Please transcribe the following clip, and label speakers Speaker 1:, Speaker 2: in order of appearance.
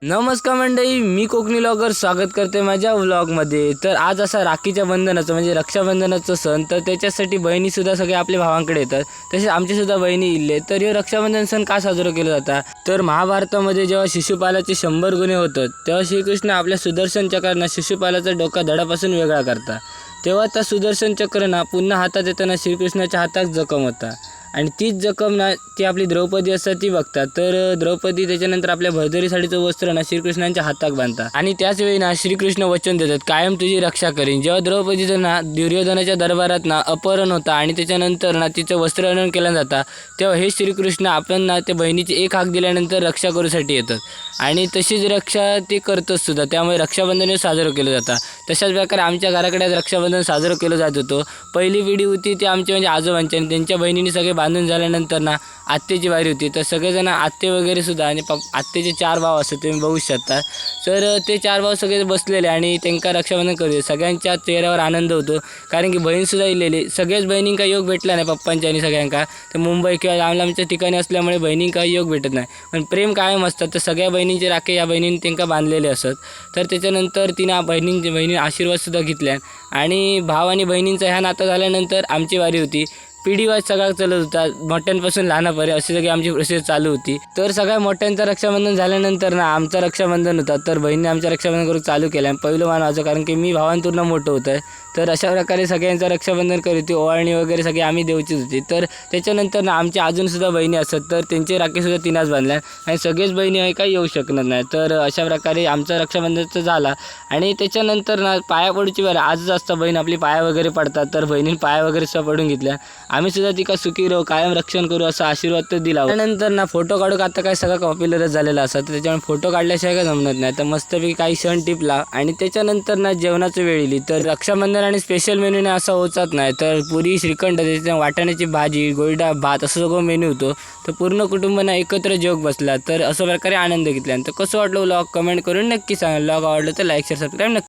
Speaker 1: नमस्कार मंडळी, मी कोकणी व्लॉगर स्वागत करते माझ्या व्लॉगमध्ये. तर आज असा राखीच्या बंधनाचं म्हणजे रक्षाबंधनाचं सण, तर त्याच्यासाठी बहिणीसुद्धा सगळे आपल्या भावांकडे येतात. तसेच आमच्यासुद्धा बहिणी इल्ले. तर हे रक्षाबंधन सण का साजरा केला जाता, तर महाभारतामध्ये जेव्हा शिशुपालाचे 100 गुन्हे होतात तेव्हा श्रीकृष्ण आपल्या सुदर्शन चक्रानं शिशुपालाचा डोका धडापासून वेगळा करता. तेव्हा त्या सुदर्शन चक्रना पुन्हा हातात येताना श्रीकृष्णाच्या हातात जखम होता आणि तीच जखम ना ती आपली द्रौपदी असतात ती बघतात. तर द्रौपदी त्याच्यानंतर आपल्या भरदरी साडीचं वस्त्र ना श्रीकृष्णांच्या हातात बांधतात आणि त्याच वेळी ना श्रीकृष्ण वचन देतात, कायम तुझी रक्षा करीन. जेव्हा द्रौपदीचं ना दुर्योधनाच्या दरबारात ना अपहरण होता आणि त्याच्यानंतर ना तिचं वस्त्रहरण केलं जातं, तेव्हा हे श्रीकृष्ण आपण ना त्या बहिणीची एक हाक दिल्यानंतर रक्षा करूसाठी येतात आणि तशीच रक्षा ते करतच सुद्धा. त्यामुळे रक्षाबंधन साजरं केलं जातं. तशाच प्रकारे आमच्या घराकडे आज रक्षाबंधन साजरं केलं जात होतं. पहिली पिढी होती ती आमच्या म्हणजे आजोबांची आणि त्यांच्या बहिणीने सगळे बांधून झाल्यानंतर ना आत्तेची वारी होती. तर सगळेजण आत्ते वगैरे सुद्धा आणि आत्तेचे 4 भाव असतात, तुम्ही बघू शकता. तर ते 4 भाव सगळे बसलेले आणि त्यांना रक्षाबंधन करू. सगळ्यांच्या चेहऱ्यावर आनंद होतो, कारण की बहीणसुद्धा इलेली. सगळ्याच बहिणींका योग भेटला नाही पप्पांच्या आणि सगळ्यांका. तर मुंबई किंवा लांबच्या ठिकाणी असल्यामुळे बहिणींका योग भेटत नाही, पण प्रेम कायम असतात. तर सगळ्या बहिणींचे राखे या बहिणींनी त्यांना बांधलेले असत. तर त्याच्यानंतर तिनं बहिणीने आशीर्वादसुद्धा घेतल्या आणि भाव आणि बहिणींचा ह्या नातं झाल्यानंतर आमची वारी होती. पिढी वाईज सगळा चालत होता, मोठ्यांपासून लहानापर्यंत अशी सगळी आमची प्रोसेस चालू होती. तर सगळ्या मोठ्यांचं रक्षाबंधन झाल्यानंतर ना आमचं रक्षाबंधन होता. तर बहिणीने आमचं रक्षाबंधन करून चालू केलं. पहिलं मान माझं, कारण की मी भावांतून मोठं होतं. तर अशा प्रकारे सगळ्यांचं रक्षाबंधन करीत होती. ओवाळणी वगैरे सगळी आम्ही देऊचीच होती. तर त्याच्यानंतर ना आमच्या अजूनसुद्धा बहिणी असतात, तर त्यांचे राखीसुद्धा तिनंच बांधल्या आणि सगळेच बहिणी आहे काही येऊ शकणार नाही. तर अशा प्रकारे आमचा रक्षाबंधनचं झाला आणि त्याच्यानंतर ना पाया पडूची वेळ आजच असतं. बहीण आपली पाया वगैरे पडतात, तर बहिणीने पाया वगैरे सुद्धा पडून घेतल्या. आम्ही सुद्धा तिका सुखी राहू, कायम रक्षण करू असा आशीर्वाद तर दिला. त्यानंतर ना फोटो काढू, आता काय सगळं पॉप्युलरच झालेला असतं, तर त्याच्यामुळे फोटो काढल्याशिवाय काय जमत नाही. तर मस्तपैकी काही क्षण टिपला आणि त्याच्यानंतर ना जेवणाची वेळ येईल. तर रक्षाबंधन आणि स्पेशल मेन्यूने असं होतच नाही. तर पुरी, श्रीखंड, त्याच्या वाटाण्याची भाजी, गोईडा भात असं सगळं मेन्यू होतो. तर पूर्ण कुटुंबांना एकत्र जेवण बसला. तर अशा प्रकारे आनंद घेतला. तर कसं वाटलं व्लॉग कमेंट करून नक्की सांगा. व्लॉग आवडलं तर लाईक शेअर सबस्क्राईब नक्की.